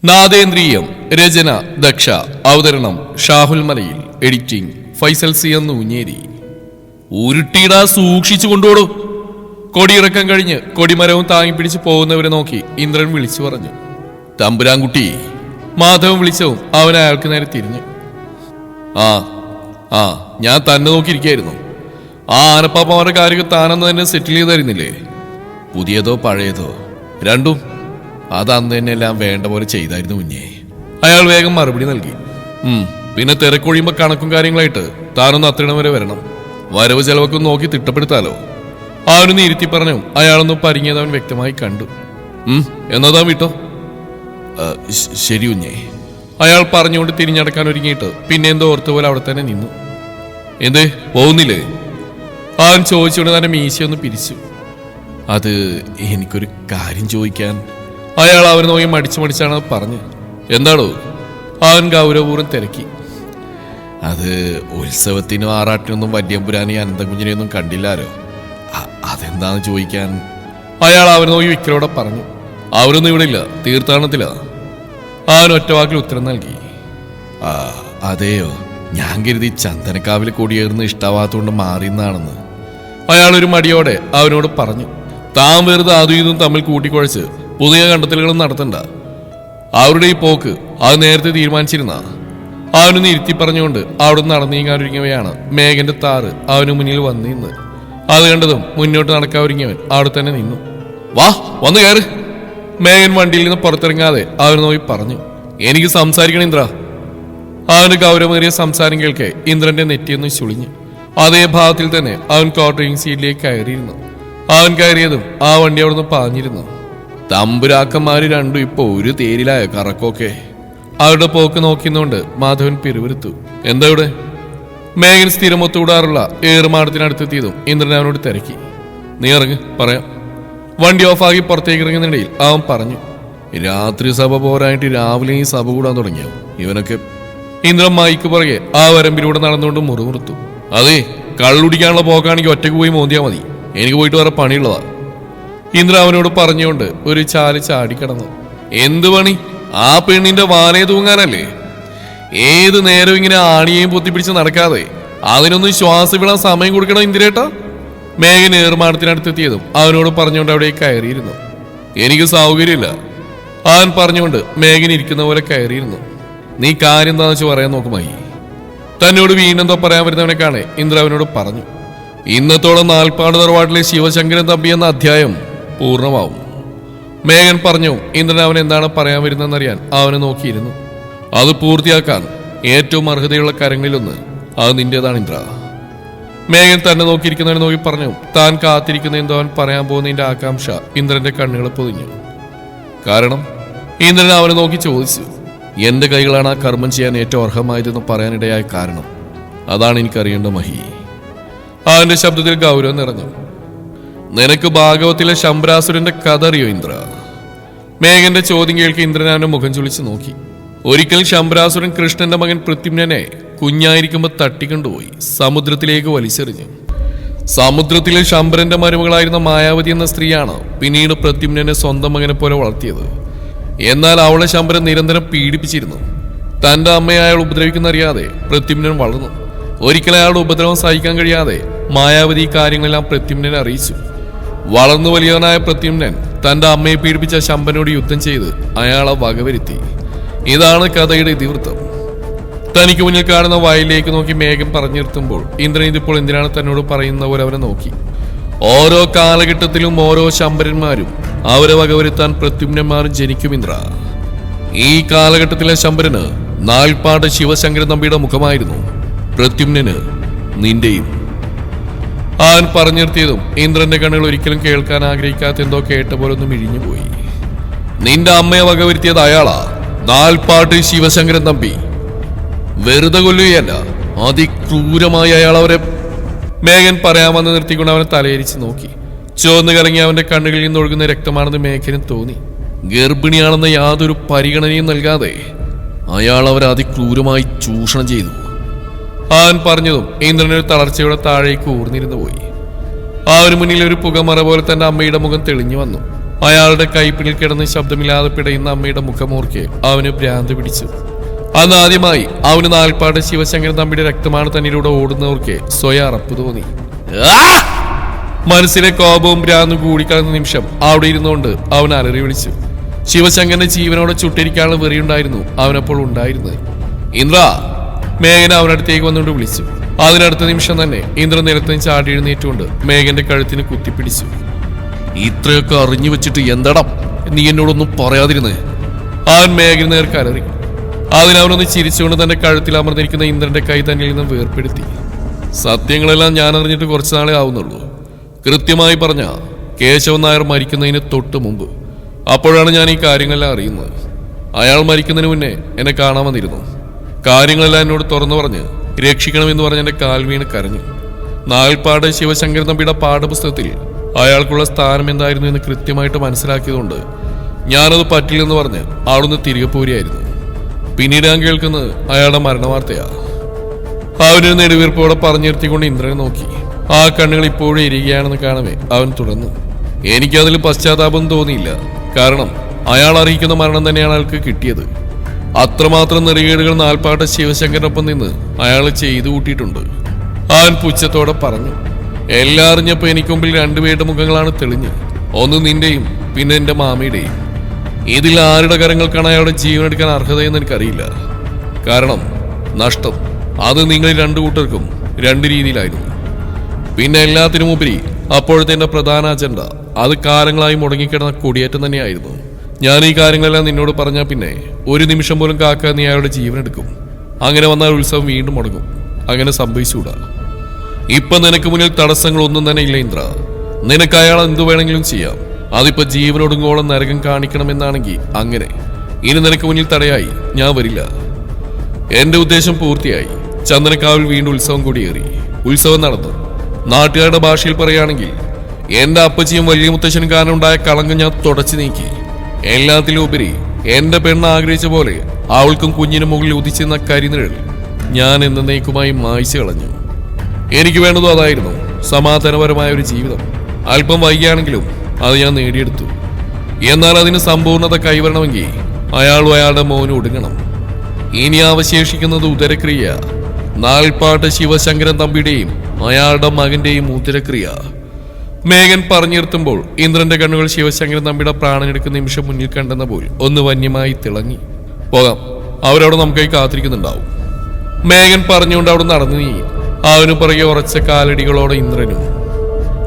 നാദേന്ദ്രിയം രചന ദക്ഷ അവതരണം ഷാഹുൽ മലയിൽ editing Faisal C എന്ന് ഊഞ്ഞേരി ഉരുട്ടിയിടാ സൂക്ഷിച്ചു കൊണ്ടോടൂ. കൊടിയിറക്കം കഴിഞ്ഞ് കൊടിമരവും താങ്ങി പിടിച്ച് പോകുന്നവരെ നോക്കി ഇന്ദ്രൻ വിളിച്ചു പറഞ്ഞു, തമ്പുരാൻകുട്ടി. മാധവൻ വിളിച്ചവും അവൻ അയാൾക്ക് നേരെ തിരിഞ്ഞു. ആ ഞാൻ തന്നെ നോക്കിയിരിക്കായിരുന്നു. ആ ആനപ്പാപ്പമാരുടെ കാര്യങ്ങൾ താനന്ന് തന്നെ സെറ്റിൽ ചെയ്തായിരുന്നില്ലേ? പുതിയതോ പഴയതോ രണ്ടും? അത് അന്ന് തന്നെ എല്ലാം വേണ്ട പോലെ ചെയ്തായിരുന്നു കുഞ്ഞേ. അയാൾ വേഗം മറുപടി നൽകി. പിന്നെ തിരക്കൊഴിയുമ്പോ കണക്കും കാര്യങ്ങളായിട്ട് താനൊന്ന് അത്രയിടം വരെ വരണം. വരവ് ചെലവൊക്കെ നോക്കി തിട്ടപ്പെടുത്താലോ. അവനൊന്ന് ഇരുത്തി പറഞ്ഞു. അയാളൊന്ന് പരിങ്ങിയത് അവൻ വ്യക്തമായി കണ്ടു. എന്നതാ വിട്ടോ? ശരി കുഞ്ഞേ. അയാൾ പറഞ്ഞുകൊണ്ട് തിരിഞ്ഞടക്കാൻ ഒരുങ്ങിയിട്ട് പിന്നെ എന്തോ ഓർത്തുപോലെ അവിടെ തന്നെ നിന്നു. എന്തേ പോകുന്നില്ലേ? അവൻ ചോദിച്ചുകൊണ്ട് തന്നെ മീശയൊന്ന് പിരിച്ചു. അത് എനിക്കൊരു കാര്യം ചോദിക്കാൻ. അയാൾ അവനെ നോക്കി മടിച്ചാണ് പറഞ്ഞു. എന്താണോ? അവൻ ഗൗരവപൂർവ്വം തിരക്കി. അത് ഉത്സവത്തിനും ആറാട്ടിനൊന്നും വല്യമ്പുരാനി അനന്തകുഞ്ഞിനെയൊന്നും കണ്ടില്ലാരോ, അതെന്താന്ന് ചോദിക്കാൻ. അയാൾ അവനെ നോക്കി വിക്കലോടെ പറഞ്ഞു. അവരൊന്നും ഇവിടെ ഇല്ല, തീർത്ഥാടനത്തിലാ. അവൻ ഒറ്റവാക്കിൽ ഉത്തരം നൽകി. അതെയോ? ഞാൻ കരുതി ചന്ദനക്കാവിൽ കൊടിയേറുന്ന ഇഷ്ടാവാത്തോണ്ട് മാറിയെന്നാണെന്ന്. അയാളൊരു മടിയോടെ അവനോട് പറഞ്ഞു. താൻ വെറുതെ അതും ഇതും തമ്മിൽ കൂട്ടിക്കുഴച്ച് പുതിയ കണ്ടെത്തലുകളും നടത്തണ്ട. അവരുടെ ഈ പോക്ക് അത് നേരത്തെ തീരുമാനിച്ചിരുന്ന. അവനൊന്ന് ഇരുത്തി പറഞ്ഞുകൊണ്ട് അവിടെ നടന്നു നീങ്ങാനൊരുങ്ങിയവയാണ് മേഘന്റെ താറ് അവന് മുന്നിൽ വന്നു നിന്ന്. അത് കണ്ടതും മുന്നോട്ട് നടക്കാനൊരുങ്ങിയവൻ അവിടെ തന്നെ നിന്നു. വാ വന്നു കയറ്. മേഘൻ വണ്ടിയിൽ നിന്ന് പുറത്തിറങ്ങാതെ അവന് നോക്കി പറഞ്ഞു. എനിക്ക് സംസാരിക്കണം ഇന്ദ്ര. അവന് ഗൗരവമേറിയ സംസാരം കേൾക്കെ ഇന്ദ്രന്റെ നെറ്റിയൊന്ന് ചുളിഞ്ഞു. അതേ ഭാഗത്തിൽ തന്നെ അവൻ ക്വാർട്ടറിംഗ് സീറ്റിലേക്ക് കയറിയിരുന്നു. അവൻ കയറിയതും ആ വണ്ടി അവിടെ നിന്ന് പാഞ്ഞിരുന്നു. തമ്പുരാക്കന്മാര് രണ്ടും ഇപ്പൊ ഒരു തേരിലായ കറക്കൊക്കെ. അവരുടെ പോക്ക് നോക്കിയുന്നോണ്ട് മാധവൻ പിറുവിരുത്തു. എന്താ ഇവിടെ? മേഘൻ സ്ഥിരം ഒത്തുകൂടാറുള്ള ഏറുമാടത്തിനടുത്തെത്തിയതും ഇന്ദ്രൻ അവനോട് തിരക്കി. നീ ഇറങ്ങ്, പറയാം. വണ്ടി ഓഫാക്കി പുറത്തേക്ക് ഇറങ്ങുന്നതിനിടയിൽ അവൻ പറഞ്ഞു. രാത്രി സഭ പോരായിട്ട് രാവിലെ ഈ സഭ കൂടാൻ തുടങ്ങിയോ ഇവനൊക്കെ? ഇന്ദ്രൻ മൈക്ക് പുറകെ ആ വരമ്പിലൂടെ നടന്നുകൊണ്ട് മുറുമുറുത്തു. അതെ, കള്ളുടിക്കാനുള്ള പോക്കാണെങ്കിൽ ഒറ്റയ്ക്ക് പോയി മോന്തിയാ മതി. എനിക്ക് പോയിട്ട് വേറെ പണിയുള്ളതാ. ഇന്ദ്ര അവനോട് പറഞ്ഞുകൊണ്ട് ഒരു ചാല് ചാടിക്കടന്നു. എന്ത് പണി? ആ പെണ്ണിന്റെ വാലയെ തൂങ്ങാനല്ലേ? ഏത് നേരം ഇങ്ങനെ ആണിയെയും പൊത്തിപ്പിടിച്ച് നടക്കാതെ അതിനൊന്നും ശ്വാസം വിടാൻ സമയം കൊടുക്കണം ഇന്ദ്രേട്ടാ. മേഘൻ ഏർമാടത്തിനടുത്തെത്തിയതും അവനോട് പറഞ്ഞുകൊണ്ട് അവിടെ കയറിയിരുന്നു. എനിക്ക് സൗകര്യമില്ല. അവൻ പറഞ്ഞുകൊണ്ട് മേഘൻ ഇരിക്കുന്ന പോലെ കയറിയിരുന്നു. നീ കാര്യം എന്താണെന്ന് വെച്ച് പറയാൻ നോക്കുമായി. തന്നോട് വീണ്ടെന്തോ പറയാൻ വരുന്നവനെ കാണെ ഇന്ദ്ര അവനോട് പറഞ്ഞു. ഇന്നത്തോളം നാൽപ്പാട് തറവാട്ടിലെ ശിവശങ്കരൻ തമ്പി എന്ന അധ്യായം പൂർണ്ണമാവും. മേഘൻ പറഞ്ഞു. ഇന്ദ്രൻ അവൻ എന്താണ് പറയാൻ വരുന്നതെന്നറിയാൻ അവനെ നോക്കിയിരുന്നു. അത് പൂർത്തിയാക്കാൻ ഏറ്റവും അർഹതയുള്ള കരങ്ങളിലൊന്ന് അത് നിന്റേതാണ് ഇന്ദ്ര. മേഘൻ തന്നെ നോക്കിയിരിക്കുന്നവനെ നോക്കി പറഞ്ഞു. താൻ കാത്തിരിക്കുന്ന എന്തോ അവൻ പറയാൻ പോകുന്നതിന്റെ ആകാംക്ഷ ഇന്ദ്രന്റെ കണ്ണുകൾ പൊതിഞ്ഞു. കാരണം? ഇന്ദ്രൻ അവനെ നോക്കി ചോദിച്ചു. എന്റെ കൈകളാണ് ആ കർമ്മം ചെയ്യാൻ ഏറ്റവും അർഹമായതെന്ന് പറയാനിടയായ കാരണം. അതാണ് എനിക്കറിയേണ്ട മഹി. അവന്റെ ശബ്ദത്തിൽ ഗൗരവം നിറഞ്ഞു. നിനക്ക് ഭാഗവത്തിലെ ശംഭരാസുരന്റെ കഥ അറിയോ ഇന്ദ്ര? മേഘന്റെ ചോദ്യം കേൾക്കി ഇന്ദ്രൻ അവന്റെ മുഖം ചുളിച്ച് നോക്കി. ഒരിക്കൽ ശംഭരാസുരൻ കൃഷ്ണന്റെ മകൻ പൃഥ്വിനെ കുഞ്ഞായിരിക്കുമ്പോൾ തട്ടിക്കൊണ്ടുപോയി സമുദ്രത്തിലേക്ക് വലിച്ചെറിഞ്ഞു. സമുദ്രത്തിലെ ശംഭരന്റെ മരുമകളായിരുന്ന മായാവതി എന്ന സ്ത്രീയാണ് പിന്നീട് പൃഥ്വിനെ സ്വന്തം മകനെ പോലെ വളർത്തിയത്. എന്നാൽ അവളെ ശംഭരൻ നിരന്തരം പീഡിപ്പിച്ചിരുന്നു. തന്റെ അമ്മയെ അയാൾ ഉപദ്രവിക്കുന്നറിയാതെ പൃഥ്വിനൻ വളർന്നു. ഒരിക്കൽ അയാളുടെ ഉപദ്രവം സഹിക്കാൻ കഴിയാതെ മായാവതി കാര്യങ്ങളെല്ലാം പൃഥ്വിനെ അറിയിച്ചു. വളർന്നു വലിയവനായ പൃഥ്വിനൻ തന്റെ അമ്മയെ പീഡിപ്പിച്ച ശംഭരനോട് യുദ്ധം ചെയ്ത് അയാളെ വകവരുത്തി. ഇതാണ് കഥയുടെ ഇതിവൃത്തം. തനിക്ക് മുന്നിൽ കാണുന്ന വയലിലേക്ക് നോക്കി മേഘം പറഞ്ഞു നിർത്തുമ്പോൾ ഇന്ദ്രൻ ഇതിപ്പോൾ എന്തിനാണ് തന്നോട് പറയുന്ന പോലെ അവരെ നോക്കി. ഓരോ കാലഘട്ടത്തിലും ഓരോ ശംഭരന്മാരും അവരെ വകവരുത്താൻ പൃഥ്വിന്മാരും ജനിക്കും ഇന്ദ്ര. ഈ കാലഘട്ടത്തിലെ ശംഭരന് നാൽപ്പാട് ശിവശങ്കരൻ തമ്പിയുടെ മുഖമായിരുന്നു. പൃഥ്വിന് നിന്റെയും. അവൻ പറഞ്ഞു നിർത്തിയതും ഇന്ദ്രന്റെ കണ്ണുകൾ ഒരിക്കലും കേൾക്കാൻ ആഗ്രഹിക്കാത്ത എന്തോ കേട്ട പോലെ ഒന്നും ഇഴിഞ്ഞുപോയി. നിന്റെ അമ്മയെ വകവരുത്തിയത് അയാളാ, നാൽപ്പാട്ട് ശിവശങ്കരൻ തമ്പി. വെറുതെ കൊല്ലുകയല്ല, അതിക്രൂരമായി അയാൾ അവരെ. മേഘൻ പറയാമെന്ന് നിർത്തിക്കൊണ്ട് അവനെ തലയിരിച്ച് നോക്കി. ചുവന്ന് കലങ്ങി അവന്റെ കണ്ണുകളിൽ നിന്ന് ഒഴുകുന്ന രക്തമാണെന്ന് മേഘന് തോന്നി. ഗർഭിണിയാണെന്ന യാതൊരു പരിഗണനയും നൽകാതെ അയാൾ അവരെ അതിക്രൂരമായി ചൂഷണം ചെയ്തു. അവൻ പറഞ്ഞതും ഇന്ദ്രനൊരു തളർച്ചയുടെ താഴേക്ക് ഊർന്നിരുന്നു പോയി. ആ ഒരു മുന്നിൽ ഒരു പുകമറ പോലെ തന്റെ അമ്മയുടെ മുഖം തെളിഞ്ഞു വന്നു. അയാളുടെ കൈപ്പിടിൽ കിടന്ന് ശബ്ദമില്ലാതെ പിടയുന്ന അമ്മയുടെ മുഖമോർക്കെ അവന് ഭ്രാന്ത് പിടിച്ചു. അന്ന് ആദ്യമായി അവന് നാൽപ്പാട് ശിവശങ്കരൻ തമ്പിയുടെ രക്തമാണ് തന്നിലൂടെ ഓടുന്നവർക്ക് സ്വയം അറപ്പ് തോന്നി. മനസ്സിലെ കോപവും ഭ്രാന്തും കൂടിക്കലർന്ന നിമിഷം അവിടെ ഇരുന്നുകൊണ്ട് അവൻ അലറി വിളിച്ചു. ശിവശങ്കരന്റെ ജീവനോടെ ചുട്ടിരിക്കാനുള്ള വെറിയുണ്ടായിരുന്നു അവനപ്പോൾ ഉണ്ടായിരുന്നത്. ഇന്ദ്ര! മേഘന അവനടുത്തേക്ക് വന്നുകൊണ്ട് വിളിച്ചു. അതിനടുത്ത നിമിഷം തന്നെ ഇന്ദ്രൻ നിലത്ത് ചാടി എഴുന്നേറ്റുകൊണ്ട് മേഘന്റെ കഴുത്തിന് കുത്തിപ്പിടിച്ചു. ഇത്രയൊക്കെ അറിഞ്ഞു വെച്ചിട്ട് എന്തടം നീ എന്നോടൊന്നും പറയാതിരുന്നേ? അവൻ മേഘന നേർക്ക് അലറി. അതിനവനൊന്ന് ചിരിച്ചുകൊണ്ട് തന്റെ കഴുത്തിൽ അമർന്നിരിക്കുന്ന ഇന്ദ്രന്റെ കൈ തന്നിൽ നിന്നും വേർപ്പെടുത്തി. സത്യങ്ങളെല്ലാം ഞാൻ അറിഞ്ഞിട്ട് കുറച്ചു നാളെ ആവുന്നുള്ളൂ. കൃത്യമായി പറഞ്ഞ കേശവൻ നായർ മരിക്കുന്നതിന് തൊട്ട് മുമ്പ്. അപ്പോഴാണ് ഞാൻ ഈ കാര്യങ്ങളെല്ലാം അറിയുന്നത്. അയാൾ മരിക്കുന്നതിന് മുന്നേ എന്നെ കാണാൻ വന്നിരുന്നു. കാര്യങ്ങളെല്ലാം എന്നോട് തുറന്നു പറഞ്ഞ് രക്ഷിക്കണമെന്ന് പറഞ്ഞ് എന്റെ കാൽ വീണ് കരഞ്ഞു. നാൽപ്പാട് ശിവശങ്കരൻ തമ്പിയുടെ പാഠപുസ്തകത്തിൽ അയാൾക്കുള്ള സ്ഥാനം എന്തായിരുന്നു എന്ന് കൃത്യമായിട്ട് മനസ്സിലാക്കിയതുകൊണ്ട് ഞാനത് പറ്റില്ലെന്ന് പറഞ്ഞ് അവിടുന്ന് തിരികെ പോരുകയായിരുന്നു. പിന്നീട് ഞാൻ കേൾക്കുന്നത് അയാളുടെ മരണവാർത്തയാ. അവനൊരു നെടുവീർപ്പോടെ പറഞ്ഞു നിർത്തിക്കൊണ്ട് ഇന്ദ്രനെ നോക്കി. ആ കണ്ണുകൾ ഇപ്പോഴും ഇരിക്കുകയാണെന്ന് കാണവേ അവൻ തുടർന്നു. എനിക്കതിൽ പശ്ചാത്താപം തോന്നിയില്ല. കാരണം അയാൾ അറിയിക്കുന്ന മരണം തന്നെയാണ് അയാൾക്ക് കിട്ടിയത്. അത്രമാത്രം നെറികേടുകൾ നാൽപ്പാട്ട് ശിവശങ്കരനൊപ്പം നിന്ന് അയാൾ ചെയ്തു കൂട്ടിയിട്ടുണ്ട്. അവൻ പുച്ഛത്തോടെ പറഞ്ഞു. എല്ലാം അറിഞ്ഞപ്പോ എനിക്ക് മുമ്പിൽ രണ്ടുപേരുടെ മുഖങ്ങളാണ് തെളിഞ്ഞ്. ഒന്ന് നിന്റെയും പിന്നെ എന്റെ മാമയുടെയും. ഇതിൽ ആരുടെ കരങ്ങൾക്കാണ് അയാളുടെ ജീവൻ എടുക്കാൻ അർഹതയെന്ന് എനിക്കറിയില്ല. കാരണം നഷ്ടം അത് നിങ്ങൾ രണ്ടു കൂട്ടർക്കും രണ്ട് രീതിയിലായിരുന്നു. പിന്നെ എല്ലാത്തിനുമുപരി അപ്പോഴത്തെ എന്റെ പ്രധാന അജണ്ട അത് കാലങ്ങളായി മുടങ്ങിക്കിടന്ന കൊടിയേറ്റം തന്നെയായിരുന്നു. ഞാൻ ഈ കാര്യങ്ങളെല്ലാം നിന്നോട് പറഞ്ഞാൽ പിന്നെ ഒരു നിമിഷം പോലും കാക്കാൻ നീ അയാളുടെ ജീവൻ എടുക്കും. അങ്ങനെ വന്നാൽ ഉത്സവം വീണ്ടും മുടങ്ങും. അങ്ങനെ സംഭവിച്ചുകൂടാ. ഇപ്പൊ നിനക്ക് മുന്നിൽ തടസ്സങ്ങളൊന്നും തന്നെ ഇല്ല ഇന്ദ്ര. നിനക്ക് അയാൾ എന്തു വേണമെങ്കിലും ചെയ്യാം. അതിപ്പോ ജീവനൊടുങ്ങോളം നരകം കാണിക്കണമെന്നാണെങ്കിൽ അങ്ങനെ. ഇനി നിനക്ക് മുന്നിൽ തടയായി ഞാൻ വരില്ല. എന്റെ ഉദ്ദേശം പൂർത്തിയായി. ചന്ദനക്കാവിൽ വീണ്ടും ഉത്സവം കൂടിയേറി. ഉത്സവം നടന്നു. നാട്ടുകാരുടെ ഭാഷയിൽ പറയുകയാണെങ്കിൽ എന്റെ അപ്പച്ചിയും വലിയ മുത്തശ്ശനും കാരണം ഉണ്ടായ കളങ്കം ഞാൻ തുടച്ചു നീക്കി. എല്ലാത്തിലും ഉപരി എന്റെ പെണ്ണ് ആഗ്രഹിച്ച പോലെ അവൾക്കും കുഞ്ഞിനും മുകളിൽ ഉദിച്ചിരുന്ന കരിനിഴൽ ഞാൻ എന്നേക്കുമായി മായ്ച്ചു കളഞ്ഞു. എനിക്ക് വേണ്ടതും അതായിരുന്നു, സമാധാനപരമായ ഒരു ജീവിതം. അല്പം വൈകിയാണെങ്കിലും അത് ഞാൻ നേടിയെടുത്തു. എന്നാൽ അതിന് സമ്പൂർണത കൈവരണമെങ്കിൽ അയാളും അയാളുടെ മോനും ഒടുങ്ങണം. ഇനി അവശേഷിക്കുന്നത് ഉദരക്രിയ. നാൽപ്പാട്ട് ശിവശങ്കരൻ തമ്പിയുടെയും അയാളുടെ മകന്റെയും ഉദരക്രിയ. മേഘൻ പറഞ്ഞു നിർത്തുമ്പോൾ ഇന്ദ്രന്റെ കണ്ണുകൾ ശിവശങ്കരൻ തമ്പിയുടെ പ്രാണനെടുക്കുന്ന നിമിഷം മുന്നിൽ കണ്ടെന്ന പോൽ ഒന്ന് വന്യമായി തിളങ്ങി. പോകാം, അവരവിടെ നമുക്കായി കാത്തിരിക്കുന്നുണ്ടാവും. മേഘൻ പറഞ്ഞുകൊണ്ട് അവിടെ നടന്നു നീങ്ങി. അവനു പുറകെ ഉറച്ച കാലടികളോടെ ഇന്ദ്രനും.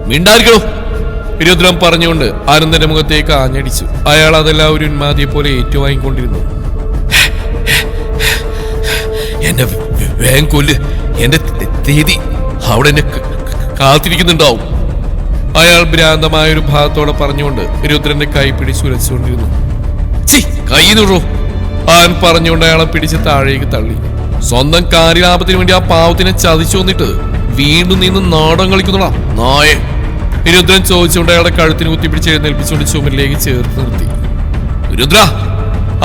മിണ്ടായിരിക്കണോ? രുദ്രൻ പറഞ്ഞുകൊണ്ട് അനന്തന്റെ മുഖത്തേക്ക് ആഞ്ഞടിച്ചു. അയാൾ അതെല്ലാം ഒരു ഉന്മാദിയെ പോലെ ഏറ്റുവാങ്ങിക്കൊണ്ടിരുന്നു. എന്നെ വേഗം കൊല്ല്, എന്റെ തീയതി അവിടെ എന്നെ കാത്തിരിക്കുന്നുണ്ടാവും. അയാൾ ഭ്രാന്തമായ ഒരു ഭാഗത്തോടെ പറഞ്ഞുകൊണ്ട് രുദ്രന്റെ കൈ പിടിച്ചുരച്ചുകൊണ്ടിരുന്നു. കൈ നിറോ അവൻ പറഞ്ഞുകൊണ്ട് അയാളെ പിടിച്ച് താഴേക്ക് തള്ളി. സ്വന്തം കാര്യലാഭത്തിന് വേണ്ടി ആ പാവത്തിനെ ചതിച്ചു വന്നിട്ട് വീണ്ടും നിന്ന് നാടകം കളിക്കുന്നോടാ നായെ. രുദ്രൻ ചോദിച്ചുകൊണ്ട് അയാളുടെ കഴുത്തിന് കുത്തിപ്പിടിച്ച് എഴുന്നേൽപ്പിച്ചുകൊണ്ട് ചുമരിലേക്ക് ചേർത്ത് നിർത്തി. രുദ്ര!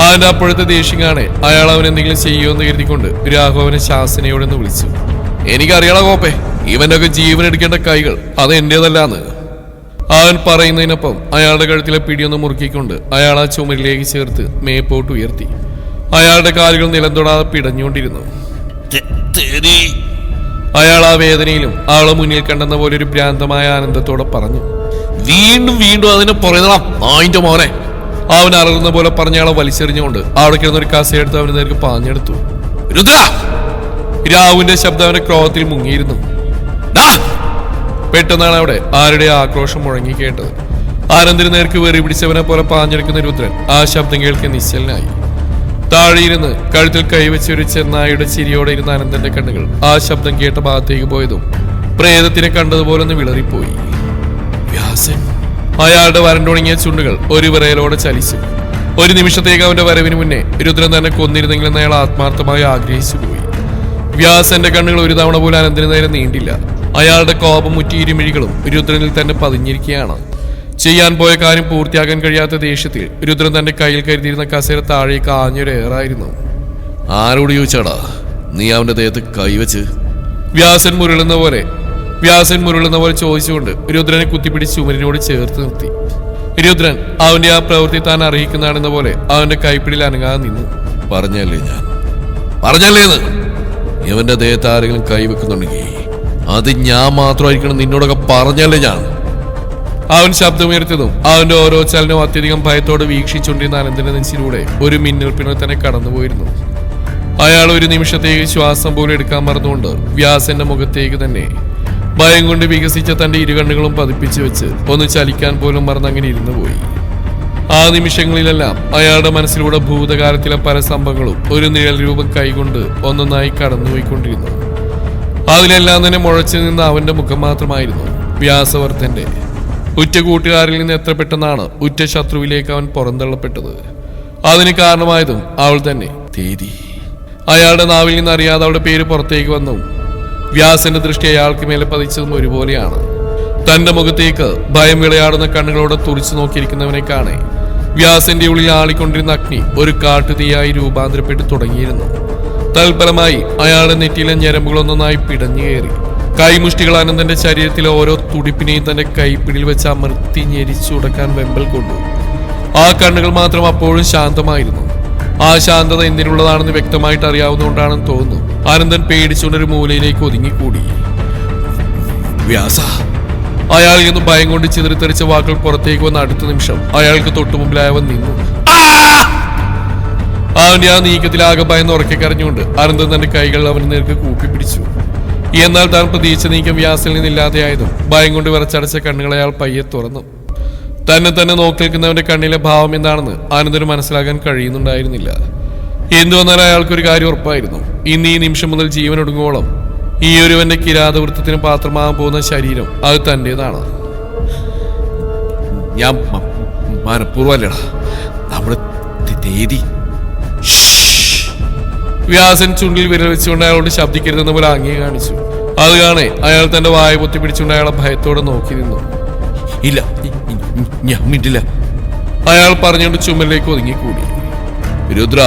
അവന്റെ അപ്പോഴത്തെ ദേഷ്യം കാണെ അയാൾ അവൻ എന്തെങ്കിലും ചെയ്യുമെന്ന് കരുതിക്കൊണ്ട് രാഘവനെ ശാസനയോടെന്ന് വിളിച്ചു. എനിക്കറിയാളോ കോപ്പേ, ഇവന്റെ ഒക്കെ ജീവൻ എടുക്കേണ്ട കൈകൾ അത് എന്റേതല്ലാന്ന്. അവൻ പറയുന്നതിനൊപ്പം അയാളുടെ കഴുത്തിലെ പിടിയൊന്ന് മുറുക്കിക്കൊണ്ട് അയാൾ ആ ചുമരിലേക്ക് ചേർത്ത് മേപ്പോട്ട് ഉയർത്തി. അയാളുടെ കാലുകൾ നിലം തൊടാതെ പിടഞ്ഞുകൊണ്ടിരുന്നു. അയാൾ ആ വേദനയിലും അവളെ മുന്നിൽ കണ്ടെന്ന പോലെ ഒരു ഭ്രാന്തമായ ആനന്ദത്തോടെ പറഞ്ഞു. വീണ്ടും വീണ്ടും അതിനെ പറയുന്നതാ നായിന്റെ മോനെ. അവൻ അലറുന്ന പോലെ പറഞ്ഞ ആളെ വലിച്ചെറിഞ്ഞുകൊണ്ട് അവിടെ കിടന്നൊരു കസയെടുത്ത് അവന് നേർക്ക് പാഞ്ഞെടുത്തു. രുദ്ര! രാഹുവിന്റെ ശബ്ദം അവന്റെ ക്രോധത്തിൽ മുങ്ങിയിരുന്നു. പെട്ടെന്നാണ് അവിടെ ആരുടെ ആക്രോശം മുഴങ്ങി കേട്ടത്. ആനന്ദിന് നേർക്ക് വെറി പിടിച്ചവനെ പോലെ പാഞ്ഞെടുക്കുന്ന രുദ്രൻ ആ ശബ്ദം കേൾക്കെ നിശ്ചലനായി. താഴെയിരുന്ന് കഴുത്തിൽ കൈവച്ച ഒരു ചെന്നായുടെ ചിരിയോടെ ഇരുന്ന അനന്തന്റെ കണ്ണുകൾ ആ ശബ്ദം കേട്ട ഭാഗത്തേക്ക് പോയതും പ്രേതത്തിനെ കണ്ടതുപോലെ ഒന്ന് വിളറിപ്പോയി. വ്യാസൻ! അയാളുടെ വരണ്ടുണങ്ങിയ ചുണ്ടുകൾ ഒരു വിറയലോടെ ചലിച്ചു. ഒരു നിമിഷത്തേക്ക് അവന്റെ വരവിന് മുന്നേ രുദ്രൻ തന്നെ കൊന്നിരുന്നെങ്കിലെന്ന് അയാൾ ആത്മാർത്ഥമായി ആഗ്രഹിച്ചു പോയി. വ്യാസന്റെ കണ്ണുകൾ ഒരു തവണ പോലും അനന്തന് നേരെ നീണ്ടില്ല. അയാളുടെ കോപം മുറ്റിയിരുമിഴികളും രുദ്രനിൽ തന്നെ പതിഞ്ഞിരിക്കുകയാണ്. ചെയ്യാൻ പോയ കാര്യം പൂർത്തിയാക്കാൻ കഴിയാത്ത ദേഷ്യത്തിൽ രുദ്രൻ തന്റെ കയ്യിൽ കരുതിയിരുന്ന കസേര താഴേക്ക് ആഞ്ഞൊരേറായിരുന്നു. ആരോട് ചോദിച്ചാടാ നീ അവന്റെ ദേഹത്ത് കൈവച്ച്? വ്യാസൻ മുരളുന്ന പോലെ ചോദിച്ചുകൊണ്ട് രുദ്രനെ കുത്തിപ്പിടിച്ച് ചുമരിനോട് ചേർത്ത് നിർത്തി. രുദ്രൻ അവന്റെ ആ പ്രവൃത്തി താൻ അറിയിക്കുന്നതാണെന്ന പോലെ അവന്റെ കൈപ്പിടിയിൽ അനങ്ങാതെ നിന്നു. പറഞ്ഞല്ലേന്ന് ഇവന്റെ ദേഹത്ത് ആരെങ്കിലും കൈവെക്കുന്നുണ്ടെങ്കിൽ അത് ഞാൻ മാത്രമായിരിക്കണം നിന്നോടൊക്കെ പറഞ്ഞല്ലേ ഞാൻ. അവൻ ശബ്ദമുയർത്തിയതും അവന്റെ ഓരോ ചലനവും അത്യധികം ഭയത്തോടെ വീക്ഷിച്ചുകൊണ്ടിരുന്ന അനന്തന്റെ നെഞ്ചിലൂടെ ഒരു മിന്നൽ പിണർ തന്നെ കടന്നുപോയിരുന്നു. അയാൾ ഒരു നിമിഷത്തേക്ക് ശ്വാസം പോലും എടുക്കാൻ മറന്നുകൊണ്ട് വ്യാസന്റെ മുഖത്തേക്ക് തന്നെ ഭയം കൊണ്ട് വികസിച്ച തന്റെ ഇരുകണ്ണുകളും പതിപ്പിച്ചു വെച്ച് ഒന്ന് ചലിക്കാൻ പോലും മറന്നങ്ങനെ ഇരുന്നു പോയി. ആ നിമിഷങ്ങളിലെല്ലാം അയാളുടെ മനസ്സിലൂടെ ഭൂതകാലത്തിലെ പല സംഭവങ്ങളും ഒരു നിഴൽ രൂപം കൈകൊണ്ട് ഒന്നൊന്നായി കടന്നുപോയിക്കൊണ്ടിരുന്നു. അതിലെല്ലാം തന്നെ മുഴച്ചു നിന്ന അവന്റെ മുഖം മാത്രമായിരുന്നു വ്യാസവർദ്ധന്റെ. ഉറ്റ കൂട്ടുകാരിൽ നിന്ന് എത്ര പെട്ടെന്നാണ് ഉറ്റ ശത്രുവിലേക്ക് അവൻ പുറന്തള്ളപ്പെട്ടത്. അതിന് കാരണമായതും അവൾ തന്നെ, തേതി. അയാളുടെ നാവിൽ നിന്ന് അറിയാതെ അവളുടെ പേര് പുറത്തേക്ക് വന്നു. വ്യാസന്റെ ദൃഷ്ടി അയാൾക്ക് മേലെ പതിച്ചതും ഒരുപോലെയാണ്. തന്റെ മുഖത്തേക്ക് ഭയം വിളയാടുന്ന കണ്ണുകളോടെ തുറിച്ചു നോക്കിയിരിക്കുന്നവനെ കാണെ വ്യാസന്റെ ഉള്ളിൽ ആളിക്കൊണ്ടിരുന്ന അഗ്നി ഒരു കാട്ടുതീയായി രൂപാന്തരപ്പെട്ടു തുടങ്ങിയിരുന്നു. തൽഫലമായി അയാളുടെ നെറ്റിയിലെ ഞരമ്പുകളൊന്നൊന്നായി പിടഞ്ഞു കയറി. കൈമുഷ്ടികൾ അനന്തന്റെ ശരീരത്തിലെ ഓരോ തുടിപ്പിനെയും തന്റെ കൈപ്പിടിയിൽ വെച്ച് അമർത്തി ഞെരിച്ചുടക്കാൻ വെമ്പൽ കൊണ്ടു. ആ കണ്ണുകൾ മാത്രം അപ്പോഴും ശാന്തമായിരുന്നു. ആ ശാന്തത എന്തിനുള്ളതാണെന്ന് വ്യക്തമായിട്ട് അറിയാവുന്നതുകൊണ്ടാണെന്ന് തോന്നുന്നു. അനന്തൻ പേടിച്ചുകൊണ്ടൊരു മൂലയിലേക്ക് ഒതുങ്ങിക്കൂടി. വ്യാസ! അയാളിൽ നിന്ന് ഭയം കൊണ്ട് ചിതറിത്തെറിച്ച വാക്കുകൾ പുറത്തേക്ക് വന്ന അടുത്ത നിമിഷം അയാൾക്ക് തൊട്ടുമുമ്പിലായവൻ നിന്നു. അവന്റെ ആ നീക്കത്തിലാകെ ഭയന്ന് ഉറക്കെ കരഞ്ഞുകൊണ്ട് അനന്തൻ തന്റെ കൈകൾ അവന് നേർക്ക് കൂപ്പിപ്പിടിച്ചു. എന്നാൽ താൻ പ്രതീക്ഷ നീക്കം വ്യാസിൽ നിന്നില്ലാതെയായതും ഭയം കൊണ്ട് വിറച്ചടച്ച കണ്ണുകൾ അയാൾ പയ്യെ തുറന്നു. തന്നെ നോക്കി നിൽക്കുന്നവന്റെ കണ്ണിലെ ഭാവം എന്താണെന്ന് ആനന്ദന് മനസ്സിലാക്കാൻ കഴിയുന്നുണ്ടായിരുന്നില്ല. എന്തു വന്നാൽ അയാൾക്കൊരു കാര്യം ഉറപ്പായിരുന്നു. ഇന്ന് ഈ നിമിഷം മുതൽ ജീവൻ ഒടുങ്ങോളം ഈ ഒരുവന്റെ കിരാതവൃത്തത്തിന് പാത്രമാകാൻ പോകുന്ന ശരീരം അത് തന്റേതാണ്. ഞാൻ മനഃപൂർവ്വമല്ലടാ, നമ്മുടെ തേതി. വ്യാസൻ ചുണ്ടിൽ വിരൽ വെച്ചുകൊണ്ട് അയാളോട് ശബ്ദിക്കരുതെന്ന പോലെ ആംഗ്യം കാണിച്ചു. അത് കാണെ അയാൾ തന്റെ വായ പൊത്തി പിടിച്ചുകൊണ്ട് അയാളെ ഭയത്തോടെ നോക്കി നിന്നു. ഇല്ല, ഞാൻ മിണ്ടില്ല, അയാൾ പറഞ്ഞുകൊണ്ട് ചുമലിലേക്ക് ഒതുങ്ങിക്കൂടി. രുദ്ര!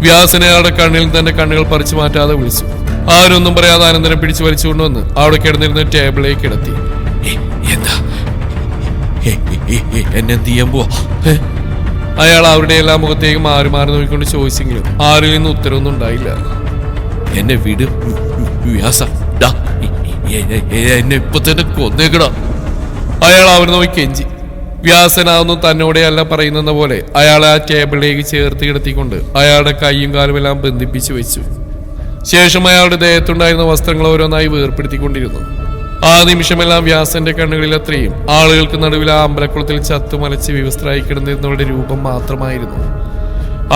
വ്യാസനെ അയാളുടെ കണ്ണിൽ തന്റെ കണ്ണുകൾ പറിച്ചു മാറ്റാതെ വിളിച്ചു. ആരൊന്നും പറയാതെ അനന്തരം പിടിച്ചു വലിച്ചുകൊണ്ടുവന്ന് അവിടെ കിടന്നിരുന്ന ടേബിളിലേക്ക് കിടത്തി. എന്താ എന്നെ തീയാൻ പോവാ? അയാൾ അവരുടെ എല്ലാ മുഖത്തേക്ക് മാറി മാറി നോക്കിക്കൊണ്ട് ചോദിച്ചെങ്കിലും ആരിൽ നിന്ന് ഉത്തരവൊന്നും ഉണ്ടായില്ല. എന്നെ വിട് വ്യാസ, എന്നെ ഇപ്പൊ തന്നെ കൊന്നേക്കടാ, അയാൾ അവർ നോക്കി കെഞ്ചി. വ്യാസനാവുന്നു തന്നോടെയല്ല പറയുന്നെന്ന പോലെ അയാളെ ആ ടേബിളിലേക്ക് ചേർത്ത് കിടത്തിക്കൊണ്ട് അയാളുടെ കൈയും കാലും എല്ലാം ബന്ധിപ്പിച്ചു വെച്ചു. ശേഷം അയാളുടെ ദേഹത്തുണ്ടായിരുന്ന വസ്ത്രങ്ങൾ ഓരോന്നായി വേർപ്പെടുത്തിക്കൊണ്ടിരുന്നു. ആ നിമിഷമെല്ലാം വ്യാസന്റെ കണ്ണുകളിൽ അത്രയും ആളുകൾക്ക് നടുവിൽ ആ അമ്പലക്കുളത്തിൽ ചത്തുമലച്ച് വിവസ്ത്രായി കിടന്നിരുന്നവളുടെ രൂപം മാത്രമായിരുന്നു.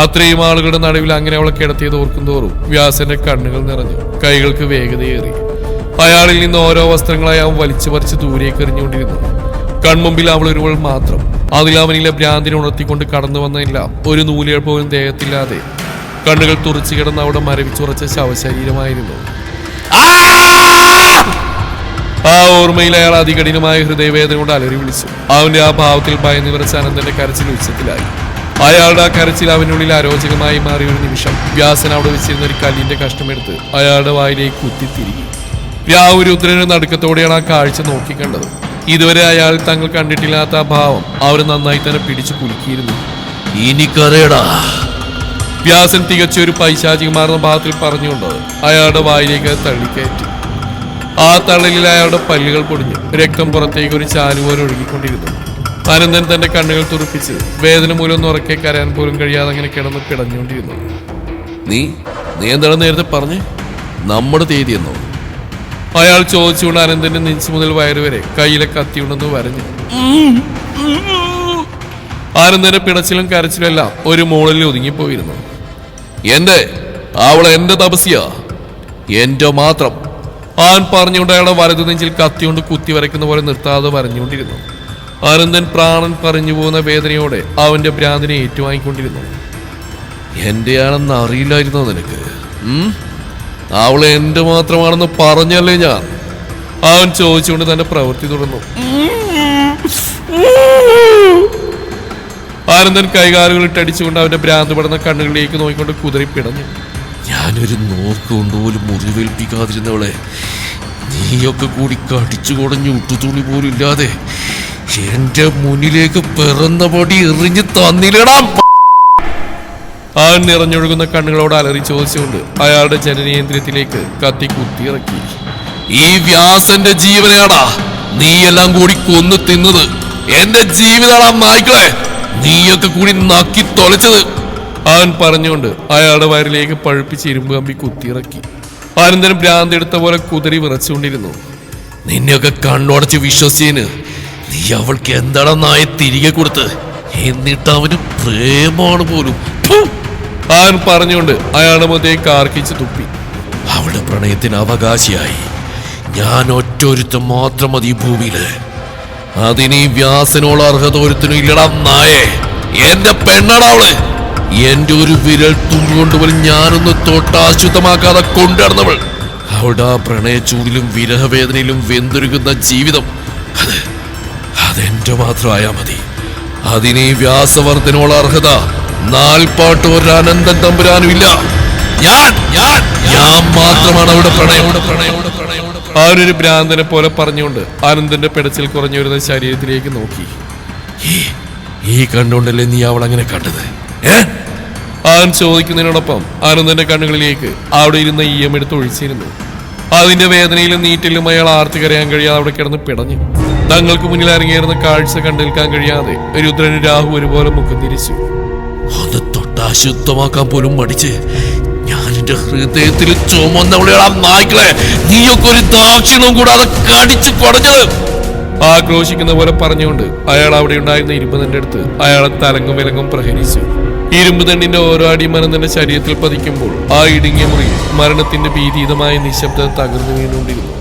അത്രയും ആളുകളുടെ നടുവിൽ അങ്ങനെ അവളെ കിടത്തിയത് ഓർക്കുന്തോറും വ്യാസന്റെ കണ്ണുകൾ നിറഞ്ഞു, കൈകൾക്ക് വേഗതയേറി. അയാളിൽ നിന്ന് ഓരോ വസ്ത്രങ്ങളായി അവൻ വലിച്ചു പറിച്ച് ദൂരേക്ക് എറിഞ്ഞുകൊണ്ടിരുന്നു. കൺമുമ്പിൽ അവൾ ഒരുവൾ മാത്രം. അതിൽ അവനിലെ ഭ്രാന്തിനെ ഉണർത്തിക്കൊണ്ട് കടന്നു വന്നെല്ലാം ഒരു നൂലുകൾ പോലും ദേഹത്തില്ലാതെ കണ്ണുകൾ തുറച്ചു കിടന്ന് അവിടെ മരവിച്ചുറച്ച ശവശരീരമായിരുന്നു. ആ ഓർമ്മയിൽ അയാൾ അതികഠിനമായ ഹൃദയവേദന കൊണ്ട് അലറി വിളിച്ചു. അവന്റെ ആ ഭാവത്തിൽ ഭയന്ന് വിറച്ച അനന്തന്റെ കരച്ചിൽ ഉച്ചത്തിലായി. അയാളുടെ ആ കരച്ചിൽ അവനുള്ളിൽ അരോചകമായി മാറിയ ഒരു നിമിഷം വ്യാസൻ അവിടെ വെച്ചിരുന്ന ഒരു കല്ലിന്റെ കഷ്ണമെടുത്ത് അയാളുടെ വായിലേക്ക് കുത്തിത്തിരികി. രുദ്രന്റെ നടുക്കത്തോടെയാണ് ആ കാഴ്ച നോക്കിക്കണ്ടത്. ഇതുവരെ അയാൾ തങ്ങൾ കണ്ടിട്ടില്ലാത്ത ആ ഭാവം അവർ നന്നായി തന്നെ പിടിച്ചു കുലുക്കിയിരുന്നു. ഇനിക്കറിയടാ, വ്യാസൻ തികച്ചൊരു പൈശാചികമാർന്ന ഭാവത്തിൽ പറഞ്ഞുകൊണ്ട് അയാളുടെ വായിലേക്ക് തള്ളിക്കയറ്റി. ആ തള്ളലിൽ അയാളുടെ പല്ലുകൾ പൊടിഞ്ഞു രക്തം പുറത്തേക്ക് ഒരു ചാലുപോലെ ഒഴുകിക്കൊണ്ടിരുന്നു. അനന്തൻ തന്റെ കണ്ണുകൾ തുറപ്പിച്ച് വേദന മൂലം ഉറക്കെ കരയാൻ പോലും കഴിയാതെ അങ്ങനെ കിടന്ന് പിടഞ്ഞുകൊണ്ടിരുന്നു. നീ എന്താണ് നേരത്തെ പറഞ്ഞ് നമ്മുടെ തീയതി എന്നോ? അയാൾ ചോദിച്ചുകൊണ്ട് അനന്തന്റെ നെഞ്ചു മുതൽ വയറുവരെ കയ്യിലെ കത്തിയുണ്ടെന്ന് വരഞ്ഞു. ആനന്ദന്റെ പിടച്ചിലും കരച്ചിലും എല്ലാം ഒരു മോളിൽ ഒതുങ്ങിപ്പോയിരുന്നു. അവളെ എന്റെ തപസ്യ, എന്റെ മാത്രം. ആൻ പറഞ്ഞുകൊണ്ട് അയാളുടെ വലതു നെഞ്ചിൽ കത്തിയോണ്ട് കുത്തി വരയ്ക്കുന്ന പോലെ നിർത്താതെ വരഞ്ഞുകൊണ്ടിരുന്നു. അനന്തൻ പ്രാണൻ പറഞ്ഞു പോകുന്ന വേദനയോടെ അവന്റെ ഭ്രാന്തിനെ ഏറ്റുവാങ്ങിക്കൊണ്ടിരുന്നു. എന്റെയാണെന്ന് അറിയില്ലായിരുന്നോ നിനക്ക്? അവളെ എന്റെ മാത്രമാണെന്ന് പറഞ്ഞല്ലേ ഞാൻ? അവൻ ചോദിച്ചുകൊണ്ട് തന്റെ പ്രവൃത്തി തുടർന്നു. ആനന്ദൻ കൈകാലുകൾ ഇട്ടടിച്ചുകൊണ്ട് അവന്റെ ഭ്രാന്ത് പടന്ന കണ്ണുകളിലേക്ക് നോക്കിക്കൊണ്ട് കുതിരിപ്പിടഞ്ഞു. ഞാനൊരു നോക്കുകൊണ്ടുപോലും മുറിവേൽപ്പിക്കാതിരുന്നവളെ നീയൊക്കെ കൂടി കടിച്ചു കുടഞ്ഞു ഉട്ടുതുണി പോലും ഇല്ലാതെ എന്റെ മുന്നിലേക്ക് പിറന്ന പൊടി എറിഞ്ഞു തന്നില്ലടാ. ആ നിറഞ്ഞൊഴുകുന്ന കണ്ണുകളോട് അലറി ചോദിച്ചുകൊണ്ട് അയാളുടെ ജനനേന്ദ്രിയത്തിലേക്ക് കത്തി കുത്തിയിറക്കി. ഈ വ്യാസന്റെ ജീവനെയാടാ നീയെല്ലാം കൂടി കൊന്നു തിന്നത്. എന്റെ ജീവിതാടാ നായ്ക്കളെ, നീയൊക്കെ കൂടി നക്കി തൊലച്ചത്. അവൻ പറഞ്ഞുകൊണ്ട് അയാളുടെ വയറിലേക്ക് പഴുപ്പിച്ച് ഇരുമ്പ് കമ്പി കുത്തിയിറക്കി. അനന്തരം ഭ്രാന്തെടുത്ത പോലെ കുതിരി വിറച്ചുകൊണ്ടിരുന്നു. നിന്നെയൊക്കെ കണ്ണോടച്ച് വിശ്വസിച്ചതിന് നീ അവൾക്ക് എന്താടാ നായ തിരികെ കൊടുത്ത്? എന്നിട്ട് അവന് പ്രേമാണ് പോലും. അവൻ പറഞ്ഞുകൊണ്ട് അയാളുടെ മുഖത്തേക്ക് കാർക്കിച്ച് തുപ്പി. അവളുടെ പ്രണയത്തിന് അവകാശിയായി ഞാൻ ഒറ്റൊരുത്തം മാത്രം മതി ഭൂമിയില്. അതിനീ വ്യാസനോട് അർഹത ഒരുത്തിനും ഇല്ലടാ നായേ. എന്റെ പെണ്ണടാവള്. എന്റെ ഒരു വിരൽ തുമ്പിക്കൊണ്ടുപോലും ഞാനൊന്ന് തൊട്ടാശുദ്ധമാക്കാതെ കൊണ്ടുവരുന്നവൾ. അവളുടെ ആ പ്രണയച്ചൂടിലും വിരഹവേദനയിലും വെന്തുരുകുന്ന ജീവിതം അതെന്റെ മാത്രമായാ മതി. അതിനീ വ്യാസവർദ്ധനോട് അർഹത നാൽപ്പാട്ട് ഒരു അനന്തൻ തമ്പുരാനും ഇല്ല. ഞാൻ മാത്രമാണ് അവിടെ പ്രണയം. അവനൊരു ഭ്രാന്തനെ പോലെ പറഞ്ഞുകൊണ്ട് അനന്തന്റെ പെടച്ചിൽ കുറഞ്ഞു വരുന്ന ശരീരത്തിലേക്ക് നോക്കി. ഈ കണ്ടുകൊണ്ടല്ലേ നീ അവളങ്ങനെ കണ്ടത്? അവൻ ചോദിക്കുന്നതിനോടൊപ്പം അനന്തന്റെ കണ്ണുകളിലേക്ക് അവിടെ ഇരുന്ന ഈയം എടുത്ത് ഒഴിച്ചിരുന്നു. അതിന്റെ വേദനയിലും നീറ്റിലും അയാൾ ആർത്തി കരയാൻ കഴിയാതെ അവിടെ കിടന്ന് പിടഞ്ഞു. തങ്ങൾക്ക് മുന്നിൽ ഇറങ്ങിയിരുന്ന കാഴ്ച കണ്ടെടുക്കാൻ കഴിയാതെ രുദ്രന് രാഹു ഒരുപോലെ മുഖം തിരിച്ചു. അത് തൊട്ടാശുദ്ധമാക്കാൻ പോലും മടിച്ച് ഞാൻ എന്റെ ഹൃദയത്തിൽ ചുമന്നവളെയാ നായ്ക്കളെ, നീയൊക്കെ ഒരു ദാക്ഷിണ്യവും കൂടാതെ കടിച്ചു കൊടഞ്ഞത്. ആക്രോശിക്കുന്ന പോലെ പറഞ്ഞുകൊണ്ട് അയാൾ അവിടെ ഉണ്ടായിരുന്ന ഇരുമ്പ് തന്റെ അടുത്ത് അയാളെ തലങ്ങും വിലങ്ങും പ്രഹരിച്ചു. ഇരുമ്പ് തണ്ടിന്റെ ഓരോ അടിയും അനന്തന്റെ ശരീരത്തിൽ പതിക്കുമ്പോൾ ആ ഇടുങ്ങിയ മുറിയിൽ മരണത്തിന്റെ ഭീതീതമായ നിശബ്ദത തകർന്നു വീണുകൊണ്ടിരുന്നു.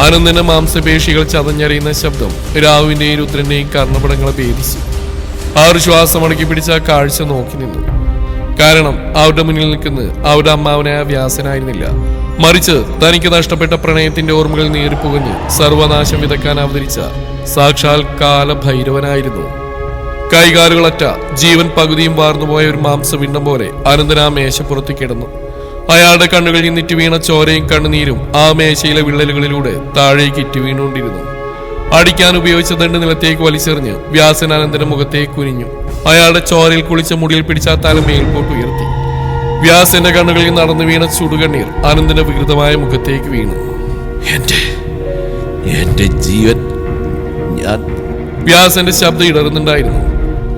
അനന്തന്റെ മാംസപേശികൾ ചതഞ്ഞറിയുന്ന ശബ്ദം രാഹുവിന്റെയും രുദ്രന്റെയും കർണപടങ്ങളെ ഭേദിച്ചു. അവർ ശ്വാസം അടക്കി പിടിച്ച ആ കാഴ്ച നോക്കി നിന്നു. കാരണം അവരുടെ മുന്നിൽ നിൽക്കുന്നത് അവരുടെ അമ്മാവനായ വ്യാസനായിരുന്നില്ല, മറിച്ച് തനിക്ക് നഷ്ടപ്പെട്ട പ്രണയത്തിന്റെ ഓർമ്മകൾ നീറിപ്പുകഞ്ഞ് സർവനാശം വിതക്കാൻ അവതരിച്ച സാക്ഷാൽ കാലഭൈരവനായിരുന്നു. കൈകാലുകളറ്റ ജീവൻ പകുതിയും വാർന്നുപോയ ഒരു മാംസപിണ്ഡം പോലെ അനന്തൻ ആ മേശപ്പുറത്ത് കിടന്നു. അയാളുടെ കണ്ണുകളിൽ നിന്നിറ്റ് വീണ ചോരയും കണ്ണുനീരും ആ മേശയിലെ വിള്ളലുകളിലൂടെ താഴേക്ക് ഇറ്റു വീണുകൊണ്ടിരുന്നു. അടിക്കാൻ ഉപയോഗിച്ച ദണ്ട് നിലത്തേക്ക് വലിച്ചെറിഞ്ഞ് വ്യാസൻ അനന്തന്റെ മുഖത്തേക്ക് കുനിഞ്ഞു. അയാളുടെ ചോരയിൽ കുളിച്ച മുടിയിൽ പിടിച്ച തല മേൽപോട്ട് ഉയർത്തി. വ്യാസന്റെ കണ്ണുകളിൽ നടന്നു വീണ ചുടുകണ്ണീർ അനന്തന്റെ വികൃതമായ മുഖത്തേക്ക് വീണു. എന്റെ ജീവൻ വ്യാസന്റെ ശബ്ദം ഇടറുന്നുണ്ടായിരുന്നു.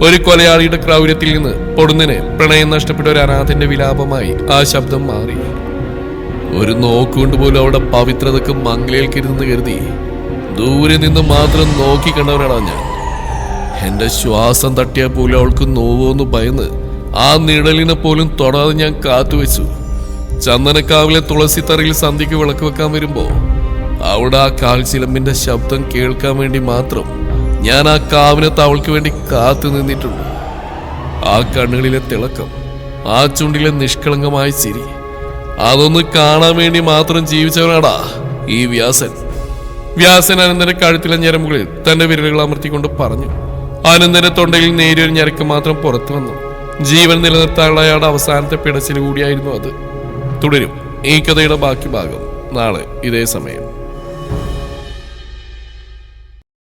ഒരു കൊലയാളിയുടെ ക്രൗര്യത്തിൽ നിന്ന് പൊടുന്നിനെ പ്രണയം നഷ്ടപ്പെട്ട ഒരു അനാഥന്റെ വിലാപമായി ആ ശബ്ദം മാറി. ഒരു നോക്കുകൊണ്ട് പോലും അവിടെ പവിത്രതക്ക് മംഗലേൽക്കരുതെന്ന് കരുതി ദൂരെ നിന്ന് മാത്രം നോക്കി കണ്ടവരാണ് ഞാൻ. എന്റെ ശ്വാസം തട്ടിയാൽ പോലും അവൾക്ക് നോവോന്ന് ഭയന്ന് ആ നിഴലിനെ പോലും തൊടാതെ ഞാൻ കാത്തുവെച്ചു. ചന്ദനക്കാവിലെ തുളസിത്തറയിൽ സന്ധ്യക്ക് വിളക്ക് വെക്കാൻ വരുമ്പോ അവിടെ ആ കാൽച്ചിലമ്പിന്റെ ശബ്ദം കേൾക്കാൻ വേണ്ടി മാത്രം ഞാൻ ആ കാവിനത്ത് അവൾക്ക് വേണ്ടി കാത്തു നിന്നിട്ടുണ്ട്. ആ കണ്ണുകളിലെ തിളക്കം, ആ ചുണ്ടിലെ നിഷ്കളങ്കമായ ചിരി, അതൊന്ന് കാണാൻ വേണ്ടി മാത്രം ജീവിച്ചവനാടാ ഈ വ്യാസൻ. വ്യാസൻ അനന്തന്റെ കഴുത്തിലെ ഞരമ്പുകളിൽ തന്റെ വിരലുകൾ അമർത്തിക്കൊണ്ട് പറഞ്ഞു. അനന്തന്റെ തൊണ്ടയിൽ നേരിയൊരു ഞരക്ക് മാത്രം പുറത്തു വന്നു. ജീവൻ നിലനിർത്താനുള്ള അയാളുടെ അവസാനത്തെ പിടച്ചിൽ കൂടിയായിരുന്നു അത്. തുടരും ഈ കഥയുടെ ബാക്കി ഭാഗം നാളെ ഇതേ സമയം.